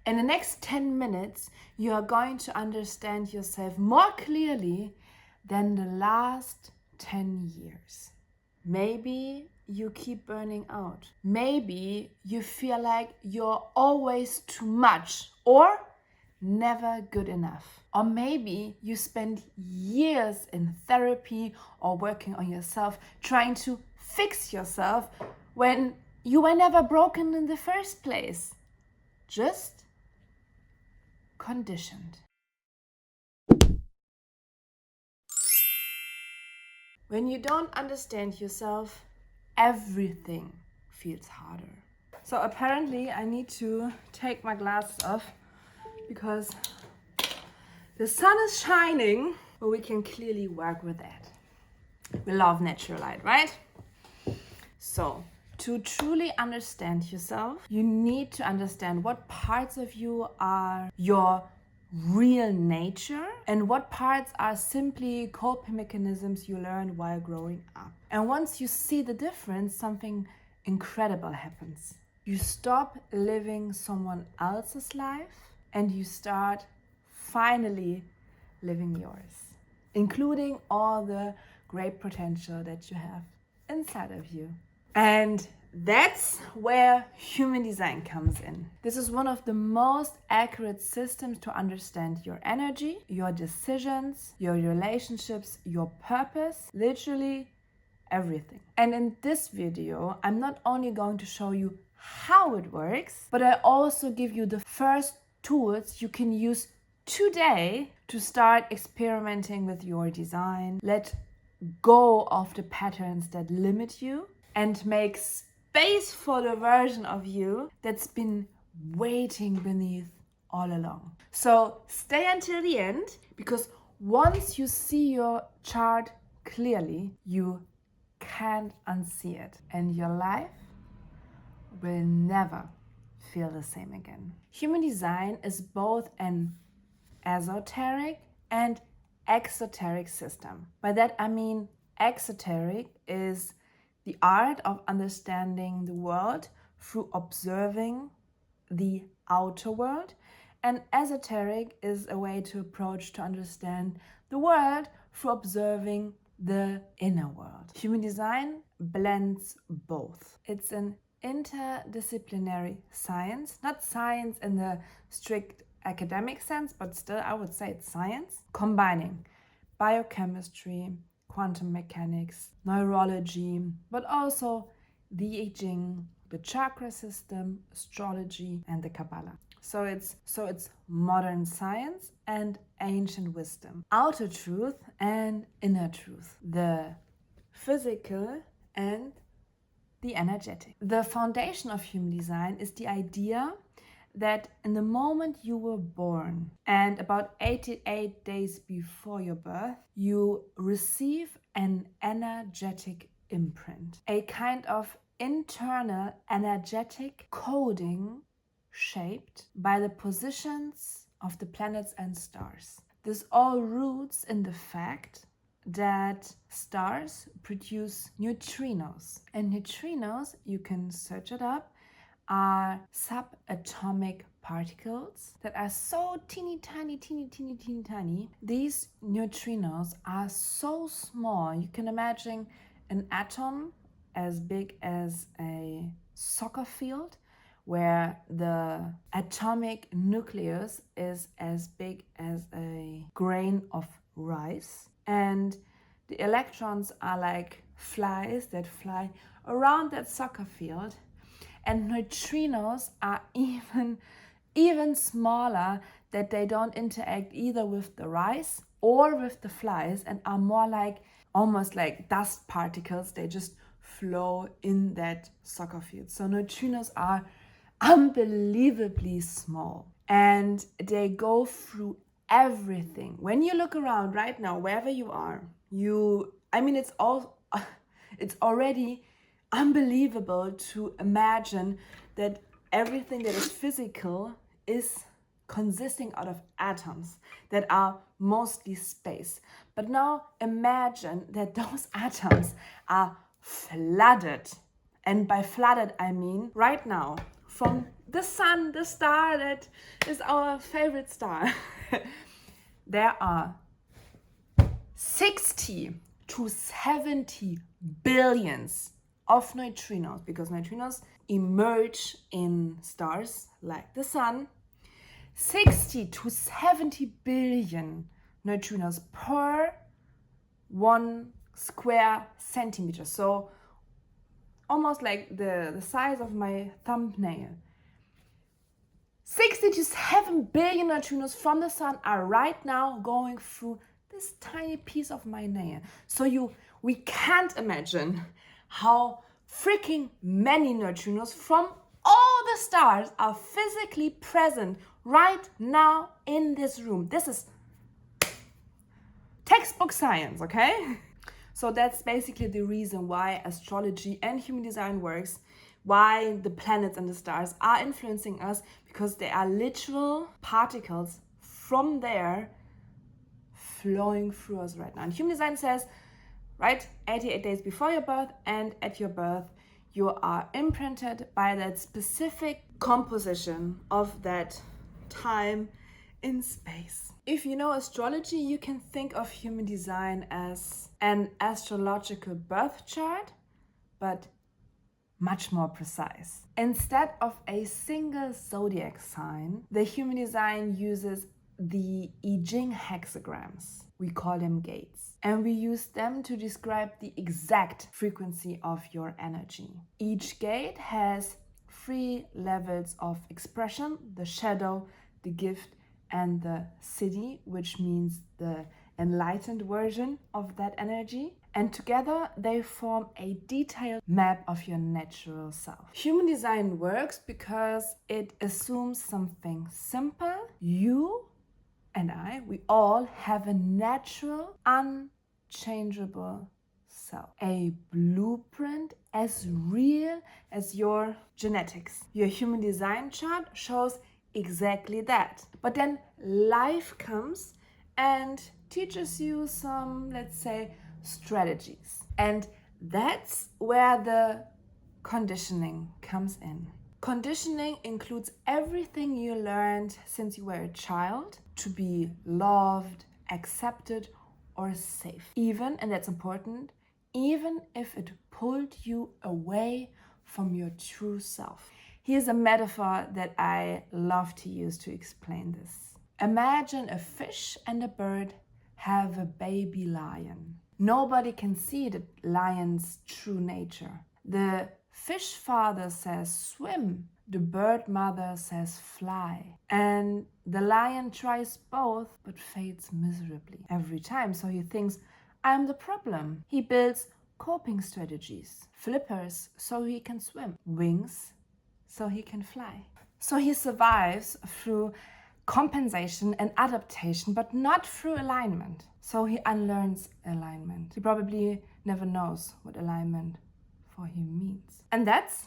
In the next 10 minutes, you are going to understand yourself more clearly than the last 10 years. Maybe you keep burning out. Maybe you feel like you're always too much or never good enough. Or maybe you spend years in therapy or working on yourself, trying to fix yourself when you were never broken in the first place. Just conditioned. When you don't understand yourself, everything feels harder. So apparently I need to take my glasses off because the sun is shining, but we can clearly work with that. We love natural light, right? So to truly understand yourself, you need to understand what parts of you are your real nature and what parts are simply coping mechanisms you learned while growing up. And once you see the difference, something incredible happens. You stop living someone else's life and you start finally living yours, including all the great potential that you have inside of you. And that's where human design comes in. This is one of the most accurate systems to understand your energy, your decisions, your relationships, your purpose, literally everything. And in this video, I'm not only going to show you how it works, but I also give you the first tools you can use today to start experimenting with your design. Let go of the patterns that limit you and make space for the version of you that's been waiting beneath all along. So stay until the end, because once you see your chart clearly, you can't unsee it, and your life will never feel the same again. Human design is both an esoteric and exoteric system. By that I mean exoteric is the art of understanding the world through observing the outer world, and esoteric is a way to approach to understand the world through observing the inner world. Human design blends both. It's an interdisciplinary science, not science in the strict academic sense, but still I would say it's science, combining biochemistry, quantum mechanics, neurology, but also the I Ching, the chakra system, astrology, and the Kabbalah. So it's modern science and ancient wisdom, outer truth and inner truth, the physical and the energetic. The foundation of human design is the idea that in the moment you were born and about 88 days before your birth, you receive an energetic imprint, a kind of internal energetic coding shaped by the positions of the planets and stars. This all roots in the fact that stars produce neutrinos, and neutrinos, you can search it up, are subatomic particles that are so teeny tiny. These neutrinos are so small, you can imagine an atom as big as a soccer field, where the atomic nucleus is as big as a grain of rice, and the electrons are like flies that fly around that soccer field. And neutrinos are even smaller, that they don't interact either with the rice or with the flies and are more like almost like dust particles. They just flow in that soccer field. So neutrinos are unbelievably small and they go through everything. When you look around right now, wherever you are, it's already unbelievable to imagine that everything that is physical is consisting out of atoms that are mostly space. But now imagine that those atoms are flooded. And by flooded, I mean right now, from the sun, the star that is our favorite star. There are 60 to 70 billions of neutrinos, because neutrinos emerge in stars like the sun. 60 to 70 billion neutrinos per 1 square centimeter. So almost like the size of my thumbnail. 60 to 7 billion neutrinos from the sun are right now going through this tiny piece of my nail. So we can't imagine how freaking many neutrinos from all the stars are physically present right now in this room. This is textbook science, okay? So that's basically the reason why astrology and human design works, why the planets and the stars are influencing us, because they are literal particles from there flowing through us right now. And human design says, right, 88 days before your birth and at your birth, you are imprinted by that specific composition of that time in space. If you know astrology, you can think of human design as an astrological birth chart, but much more precise. Instead of a single zodiac sign, the human design uses the I Ching hexagrams. We call them gates. And we use them to describe the exact frequency of your energy. Each gate has 3 levels of expression: the shadow, the gift, and the siddhi, which means the enlightened version of that energy. And together they form a detailed map of your natural self. Human design works because it assumes something simple. You and I, we all have a natural, unchangeable self. A blueprint as real as your genetics. Your human design chart shows exactly that. But then life comes and teaches you some, let's say, strategies. And that's where the conditioning comes in. Conditioning includes everything you learned since you were a child to be loved, accepted, or safe. Even, and that's important, even if it pulled you away from your true self. Here's a metaphor that I love to use to explain this. Imagine a fish and a bird have a baby lion. Nobody can see the lion's true nature. The fish father says swim, the bird mother says fly. And the lion tries both but fails miserably every time. So he thinks, I'm the problem. He builds coping strategies, flippers so he can swim, wings so he can fly. So he survives through compensation and adaptation, but not through alignment. So he unlearns alignment. He probably never knows what alignment for him means. And that's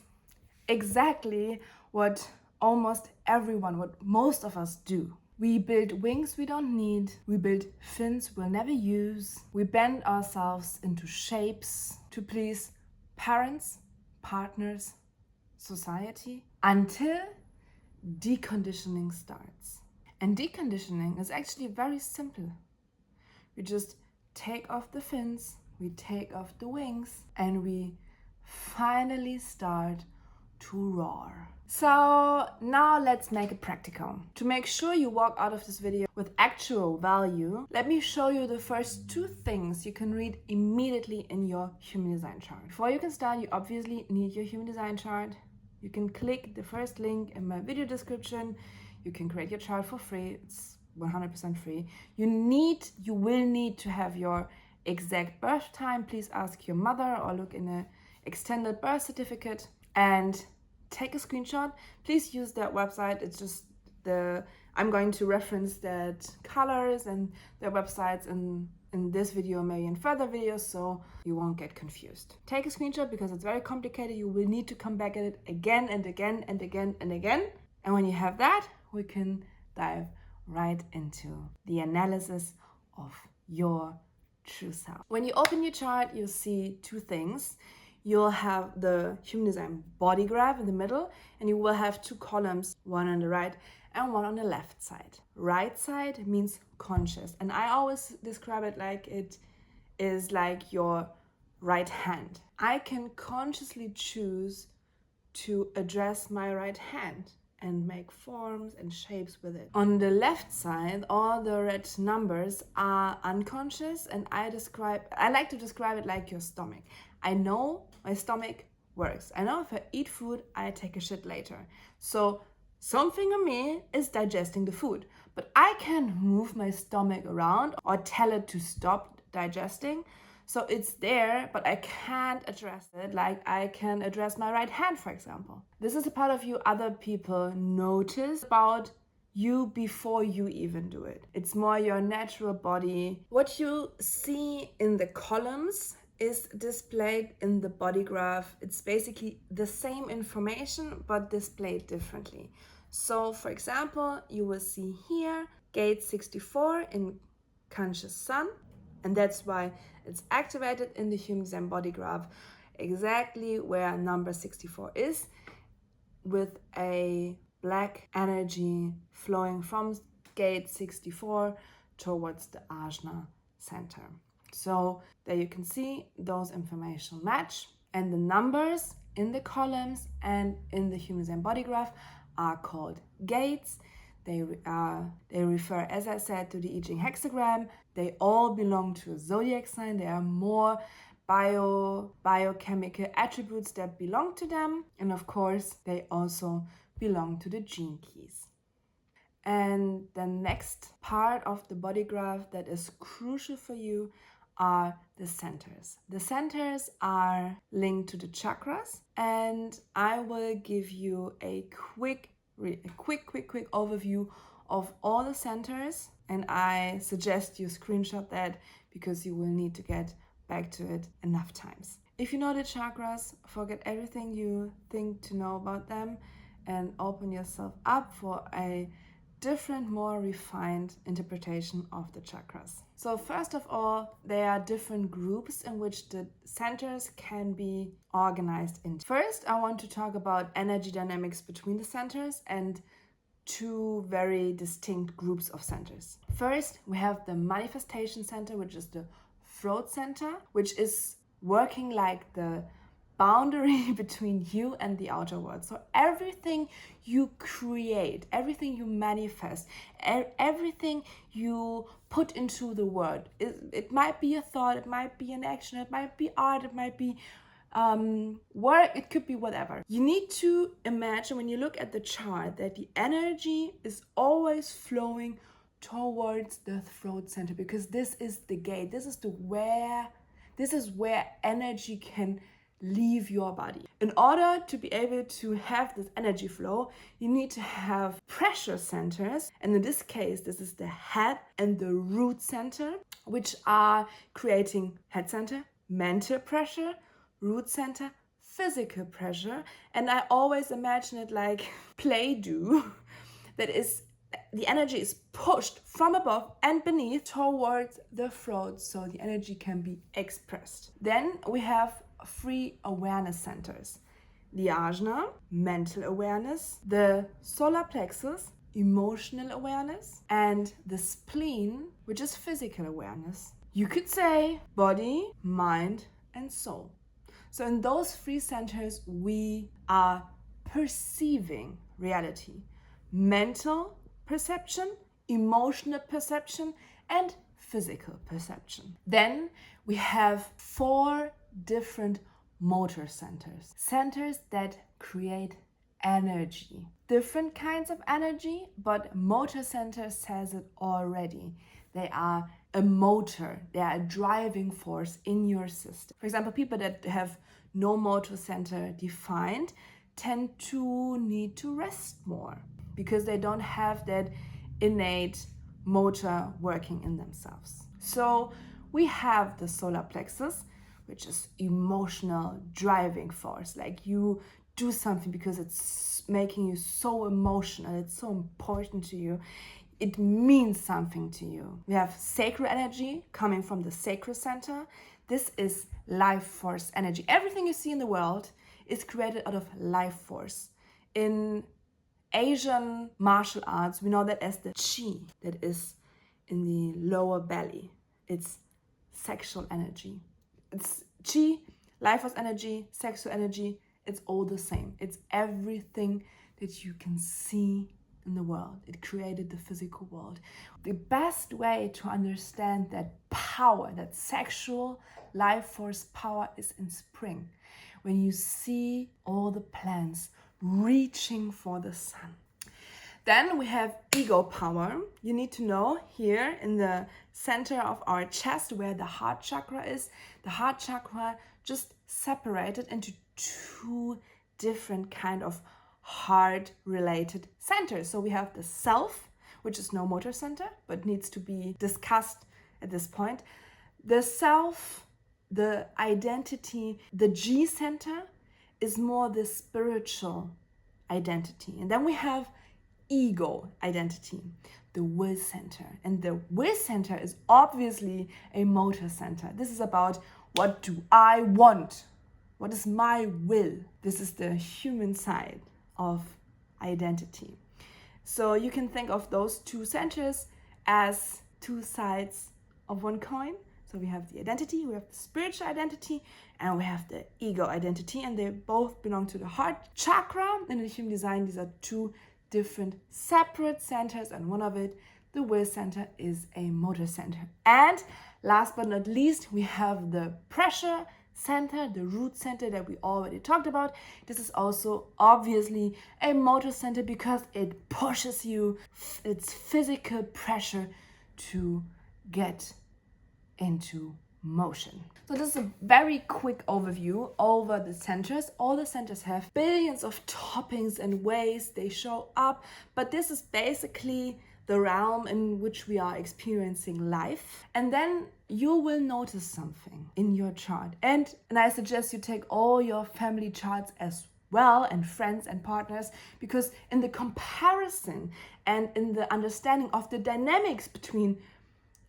exactly what almost everyone, what most of us do. We build wings we don't need. We build fins we'll never use. We bend ourselves into shapes to please parents, partners, society, until deconditioning starts. And deconditioning is actually very simple. We just take off the fins, we take off the wings, and we finally start to roar. So now let's make it practical. To make sure you walk out of this video with actual value, let me show you the first 2 things you can read immediately in your human design chart. Before you can start, you obviously need your human design chart. You can click the first link in my video description. You can create your chart for free. It's 100% free. You will need to have your exact birth time. Please ask your mother or look in an extended birth certificate and take a screenshot. Please use that website. It's just I'm going to reference that colors and their websites in this video, maybe in further videos, so you won't get confused. Take a screenshot because it's very complicated. You will need to come back at it again and again and again and again. And when you have that, we can dive right into the analysis of your true self. When you open your chart, you'll see 2 things. you'll have the human design body graph in the middle, and you will have two columns, one on the right and one on the left side. Right side means conscious, and I always describe it like it is like your right hand. I can consciously choose to address my right hand and make forms and shapes with it. On the left side, all the red numbers are unconscious, and I like to describe it like your stomach. I know my stomach works. I know if I eat food, I take a shit later. So something in me is digesting the food, but I can move my stomach around or tell it to stop digesting. So it's there, but I can't address it like I can address my right hand, for example. This is a part of you other people notice about you before you even do it. It's more your natural body. What you see in the columns is displayed in the body graph. It's basically the same information, but displayed differently. So for example, you will see here, gate 64 in conscious sun, and that's why it's activated in the human design body graph, exactly where number 64 is, with a black energy flowing from gate 64 towards the Ajna center. So there you can see those information match, and the numbers in the columns and in the human design body graph are called gates. They refer, as I said, to the I Ching hexagram. They all belong to a zodiac sign. There are more biochemical attributes that belong to them. And of course, they also belong to the gene keys. And the next part of the body graph that is crucial for you are the centers. The centers are linked to the chakras, and I will give you a quick overview of all the centers, and I suggest you screenshot that because you will need to get back to it enough times. If you know the chakras, forget everything you think to know about them and open yourself up for a different, more refined interpretation of the chakras. So first of all, there are different groups in which the centers can be organized into. First, I want to talk about energy dynamics between the centers and two very distinct groups of centers. First, we have the manifestation center, which is the throat center, which is working like the boundary between you and the outer world. So everything you create, everything you manifest, everything you put into the world, it might be a thought, it might be an action, it might be art, it might be work, it could be whatever. You need to imagine when you look at the chart that the energy is always flowing towards the throat center, because this is the gate, this is where energy can leave your body. In order to be able to have this energy flow, you need to have pressure centers, and in this case this is the head and the root center, which are creating head center, mental pressure, root center, physical pressure. And I always imagine it like Play-Doh, that is, the energy is pushed from above and beneath towards the throat so the energy can be expressed. Then we have three awareness centers: the Ajna, mental awareness, the solar plexus, emotional awareness, and the spleen, which is physical awareness. You could say body, mind, and soul. So in those three centers, we are perceiving reality: mental perception, emotional perception, and physical perception. Then we have four different motor centers. Centers that create energy. Different kinds of energy, but motor center says it already. They are a motor, they are a driving force in your system. For example, people that have no motor center defined tend to need to rest more because they don't have that innate motor working in themselves. So we have the solar plexus, which is emotional driving force. Like you do something because it's making you so emotional, it's so important to you, it means something to you. We have sacral energy coming from the sacral center. This is life force energy. Everything you see in the world is created out of life force. In Asian martial arts, we know that as the chi that is in the lower belly. It's sexual energy. It's chi, life force energy, sexual energy. It's all the same. It's everything that you can see in the world. It created the physical world. The best way to understand that power, that sexual life force power, is in spring, when you see all the plants reaching for the sun. Then we have ego power. You need to know here in the center of our chest where the heart chakra is. The heart chakra just separated into two different kind of heart-related centers. So we have the self, which is no motor center, but needs to be discussed at this point. The self, the identity, the G center is more the spiritual identity. And then we have ego identity, the will center. And the will center is obviously a motor center. This is about what do I want? What is my will? This is the human side of identity. So you can think of those two centers as two sides of one coin. So we have the identity, we have the spiritual identity, and we have the ego identity, and they both belong to the heart chakra. And in human design, these are two different separate centers, and one of it, the will center, is a motor center. And last but not least, we have the pressure center, the root center that we already talked about. This is also obviously a motor center because it pushes you, it's physical pressure to get into motion. So this is a very quick overview over the centers. All the centers have billions of toppings and ways they show up, but this is basically the realm in which we are experiencing life. And then you will notice something in your chart. And I suggest you take all your family charts as well, and friends and partners, because in the comparison and in the understanding of the dynamics between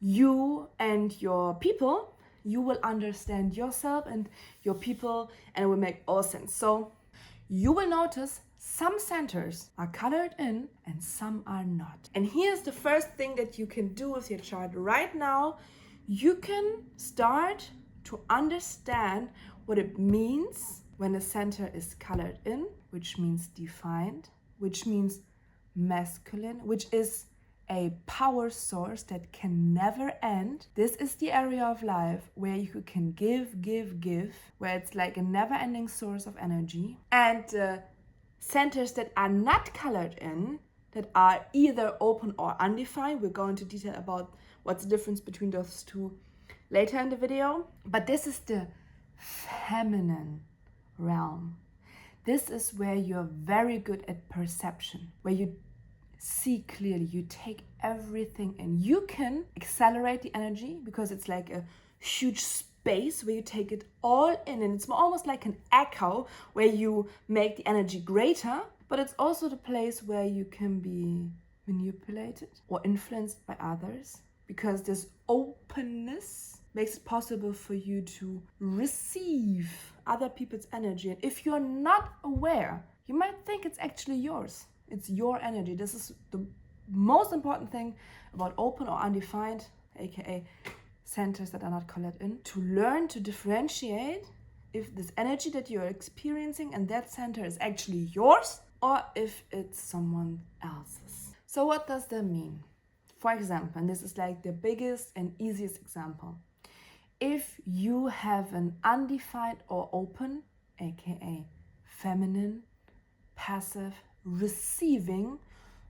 you and your people, you will understand yourself and your people, and it will make all sense. So you will notice some centers are colored in and some are not. And here's the first thing that you can do with your chart right now. You can start to understand what it means when a center is colored in, which means defined, which means masculine, which is a power source that can never end. This is the area of life where you can give, where it's like a never-ending source of energy. And centers that are not colored in, that are either open or undefined, we'll go into detail about what's the difference between those two later in the video. But this is the feminine realm. This is where you're very good at perception, where you see clearly, you take everything in. You can accelerate the energy because it's like a huge space where you take it all in, and it's almost like an echo where you make the energy greater. But it's also the place where you can be manipulated or influenced by others, because this openness makes it possible for you to receive other people's energy. And if you're not aware, you might think it's actually yours. It's your energy. This is the most important thing about open or undefined, aka centers that are not colored in, to learn to differentiate if this energy that you're experiencing and that center is actually yours or if it's someone else's. So what does that mean? For example, and this is like the biggest and easiest example, if you have an undefined or open, aka feminine, passive, receiving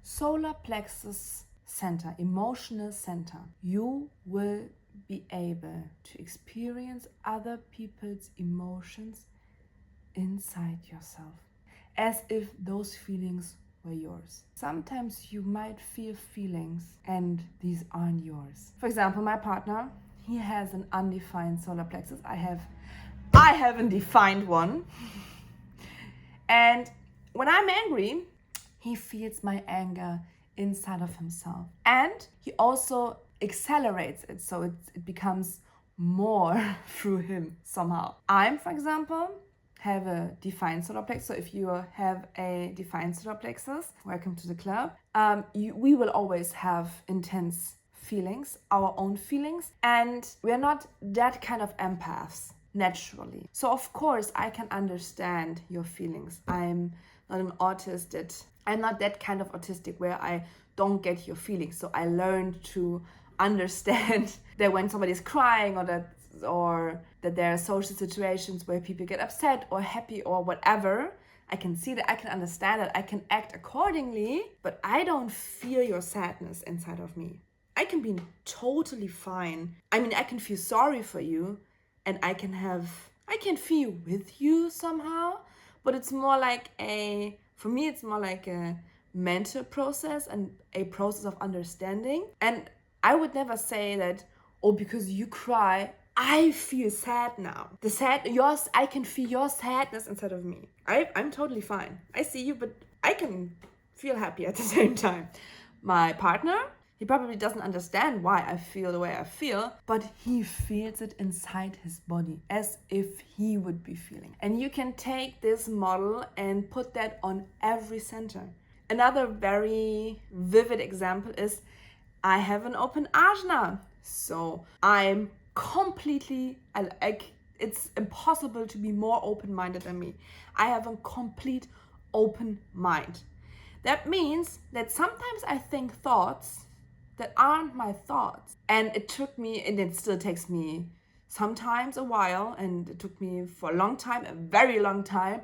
solar plexus center, emotional center, you will be able to experience other people's emotions inside yourself, as if those feelings were yours. Sometimes you might feel feelings and these aren't yours. For example, my partner, he has an undefined solar plexus. I have a defined one. And when I'm angry, he feels my anger inside of himself. And he also accelerates it, so it becomes more through him somehow. I'm, for example, have a defined solar plexus. So if you have a defined solar plexus, welcome to the club. We will always have intense feelings, our own feelings, and we are not that kind of empaths naturally. So of course I can understand your feelings. I'm not an autist I'm not that kind of autistic where I don't get your feelings. So I learned to understand that when somebody's crying or that there are social situations where people get upset or happy or whatever, I can see that, I can understand it, I can act accordingly, but I don't feel your sadness inside of me. I can be totally fine. I mean, I can feel sorry for you and I can feel with you somehow, but it's more like for me, it's more like a mental process and a process of understanding. And I would never say that, oh, because you cry, I feel sad now. I can feel your sadness inside of me. I'm totally fine. I see you, but I can feel happy at the same time. My partner, he probably doesn't understand why I feel the way I feel, but he feels it inside his body as if he would be feeling. And you can take this model and put that on every center. Another very vivid example is I have an open Ajna. So I'm completely, it's impossible to be more open-minded than me. I have a complete open mind. That means that sometimes I think thoughts that aren't my thoughts. And it still takes me sometimes a while, and it took me for a long time, a very long time,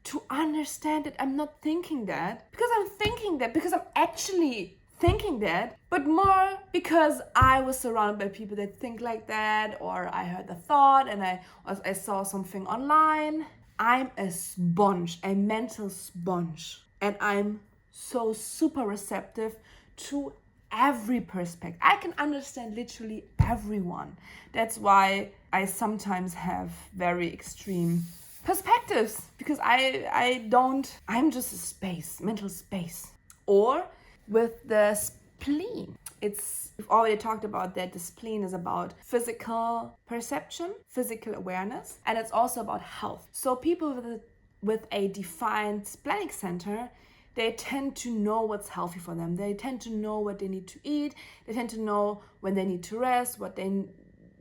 to understand that I'm not thinking that because I'm thinking that because I'm actually thinking that, but more because I was surrounded by people that think like that, or I heard the thought and I saw something online. I'm a sponge, a mental sponge, and I'm so super receptive to every perspective. I can understand literally everyone. That's why I sometimes have very extreme perspectives, because I'm just a space, mental space. Or with the spleen, we've already talked about that. The spleen is about physical perception, physical awareness, and it's also about health. So people with a defined splenic center, they tend to know what's healthy for them. They tend to know what they need to eat. They tend to know when they need to rest, what they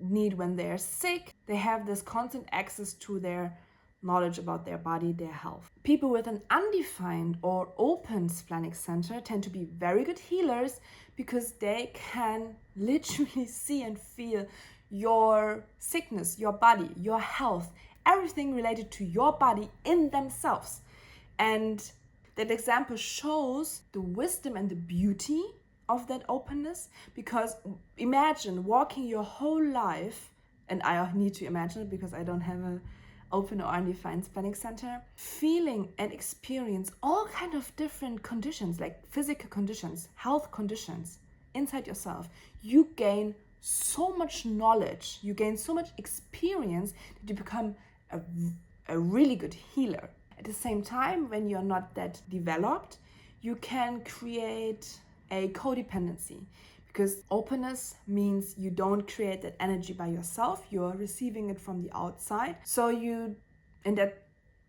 need when they're sick. They have this constant access to their knowledge about their body, their health. People with an undefined or open splenic center tend to be very good healers because they can literally see and feel your sickness, your body, your health, everything related to your body in themselves. And that example shows the wisdom and the beauty of that openness, because imagine walking your whole life, and I need to imagine it because I don't have an open or undefined splenic center, feeling and experience all kind of different conditions, like physical conditions, health conditions inside yourself. You gain so much knowledge, you gain so much experience that you become a really good healer. At the same time, when you're not that developed, you can create a codependency, because openness means you don't create that energy by yourself, you're receiving it from the outside.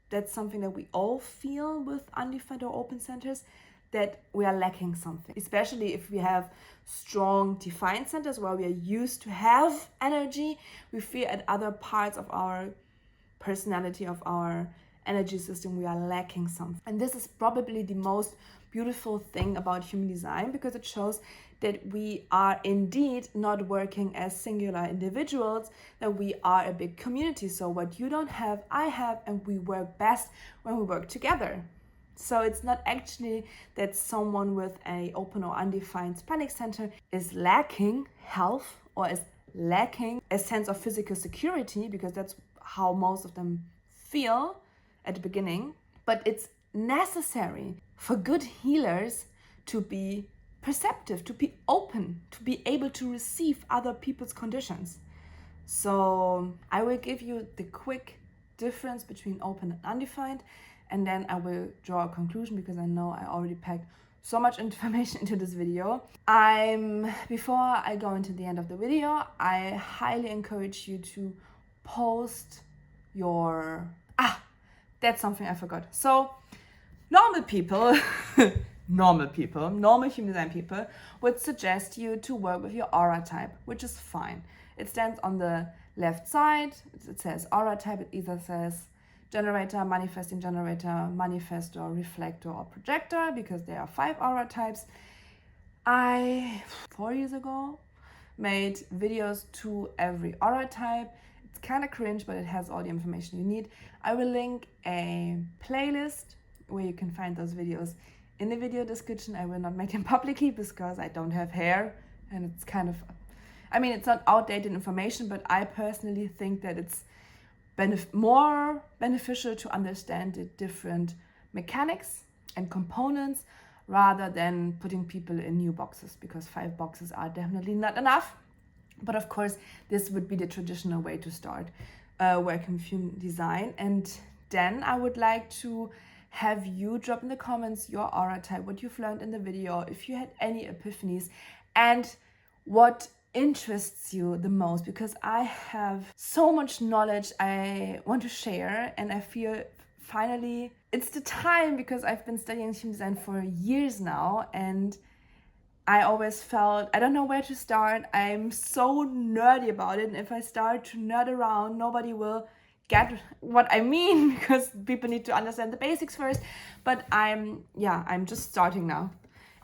That's something that we all feel with undefined or open centers, that we are lacking something, especially if we have strong defined centers where we are used to have energy. We feel at other parts of our personality, of our energy system, we are lacking something. And this is probably the most beautiful thing about human design, because it shows that we are indeed not working as singular individuals, that we are a big community. So what you don't have, I have, and we work best when we work together. So it's not actually that someone with an open or undefined splenic center is lacking health or is lacking a sense of physical security, because that's how most of them feel at the beginning. But it's necessary for good healers to be perceptive, to be open, to be able to receive other people's conditions. So I will give you the quick difference between open and undefined, and then I will draw a conclusion, because I know I already packed so much information into this video. Before I go into the end of the video, I highly encourage you to post your, that's something I forgot. So normal people, normal human design people would suggest you to work with your aura type, which is fine. It stands on the left side. It says aura type. It either says generator, manifesting generator, manifestor, reflector, or projector, because there are 5 aura types. I, 4 years ago, made videos to every aura type. It's kind of cringe, but it has all the information you need. I will link a playlist where you can find those videos in the video description. I will not make them publicly because I don't have hair, and it's kind of, it's not outdated information, but I personally think that it's more beneficial to understand the different mechanics and components rather than putting people in new boxes, because 5 boxes are definitely not enough. But of course, this would be the traditional way to start working with human design. And then I would like to have you drop in the comments your aura type, what you've learned in the video, if you had any epiphanies, and what interests you the most, because I have so much knowledge I want to share, and I feel finally it's the time, because I've been studying human design for years now, and I always felt I don't know where to start. I'm so nerdy about it, and if I start to nerd around, nobody will get what I mean, because people need to understand the basics first. But I'm just starting now.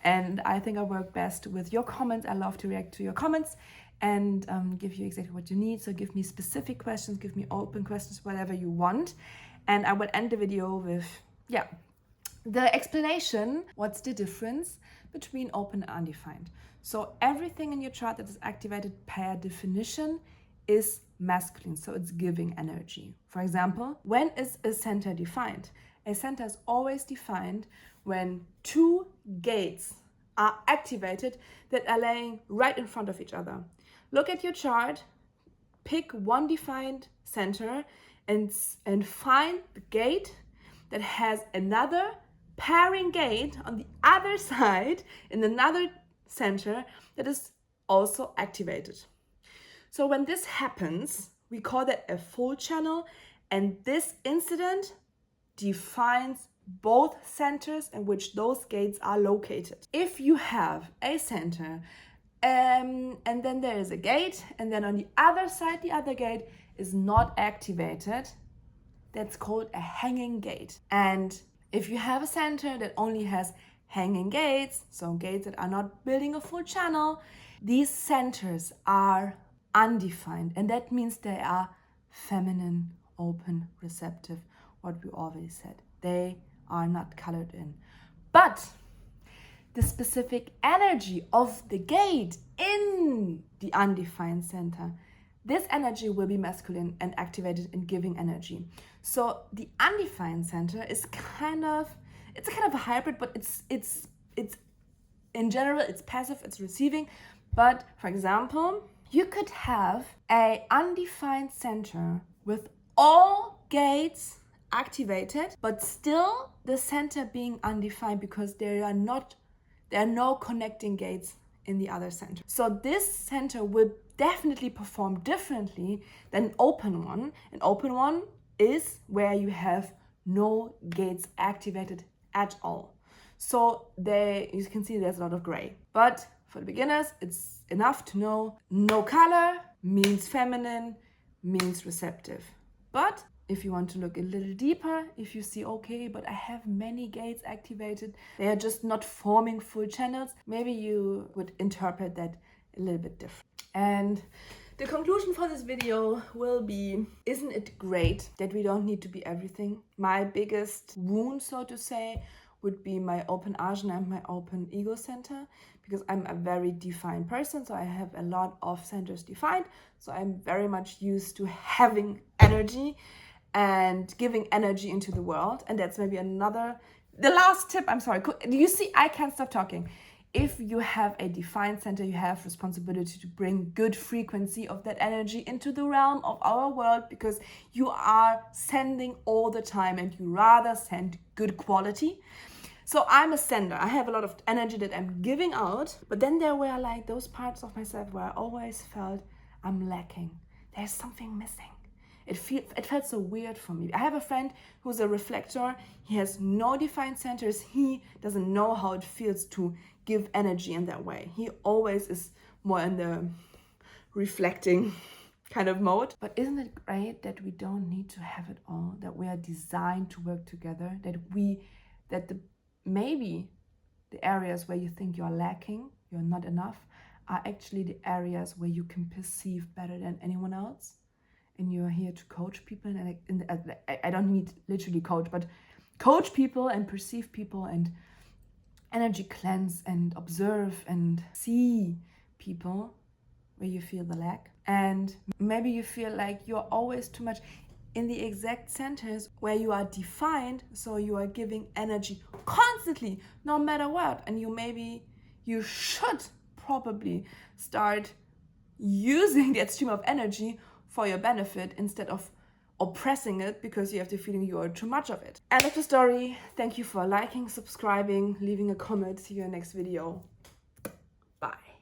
And I think I work best with your comments. I love to react to your comments and give you exactly what you need. So give me specific questions, give me open questions, whatever you want. And I will end the video with, the explanation. What's the difference between open and undefined? So everything in your chart that is activated per definition is masculine. So it's giving energy. For example, when is a center defined? A center is always defined when 2 gates are activated that are laying right in front of each other. Look at your chart, pick one defined center and find the gate that has another pairing gate on the other side in another center that is also activated. So when this happens, we call that a full channel, and this incident defines both centers in which those gates are located. If you have a center and then there is a gate, and then on the other side the other gate is not activated, that's called a hanging gate. And if you have a center that only has hanging gates, so gates that are not building a full channel, these centers are undefined, and that means they are feminine, open, receptive, what we already said. They are not colored in. But the specific energy of the gate in the undefined center, this energy will be masculine and activated in giving energy. So the undefined center is a kind of a hybrid, but it's in general it's passive, it's receiving. But for example, you could have a undefined center with all gates activated, but still the center being undefined, because there are no connecting gates in the other center. So this center will definitely perform differently than an open one. An open one is where you have no gates activated at all. So you can see there's a lot of gray. But for the beginners, it's enough to know no color means feminine, means receptive. But if you want to look a little deeper, if you see, okay, but I have many gates activated, they are just not forming full channels, maybe you would interpret that a little bit different. And the conclusion for this video will be, isn't it great that we don't need to be everything? My biggest wound, so to say, would be my open Ajna and my open ego center, because I'm a very defined person, so I have a lot of centers defined. So I'm very much used to having energy and giving energy into the world. And that's maybe the last tip. I'm sorry. Do you see? I can't stop talking. If you have a defined center, you have responsibility to bring good frequency of that energy into the realm of our world, because you are sending all the time and you rather send good quality So I'm a sender. I have a lot of energy that I'm giving out, but then there were like those parts of myself where I always felt I'm lacking. There's something missing. It felt so weird for me. I have a friend who's a reflector. He has no defined centers. He doesn't know how it feels to give energy in that way. He always is more in the reflecting kind of mode. But isn't it great that we don't need to have it all, that we are designed to work together, maybe the areas where you think you're lacking, you're not enough, are actually the areas where you can perceive better than anyone else. And you're here to coach people, and I don't need literally coach, but coach people and perceive people and energy cleanse and observe and see people where you feel the lack. And maybe you feel like you're always too much in the exact centers where you are defined, so you are giving energy constantly, no matter what. And you should probably start using that stream of energy for your benefit instead of oppressing it because you have the feeling you are too much of it. End of the story. Thank you for liking, subscribing, leaving a comment. See you in the next video. Bye.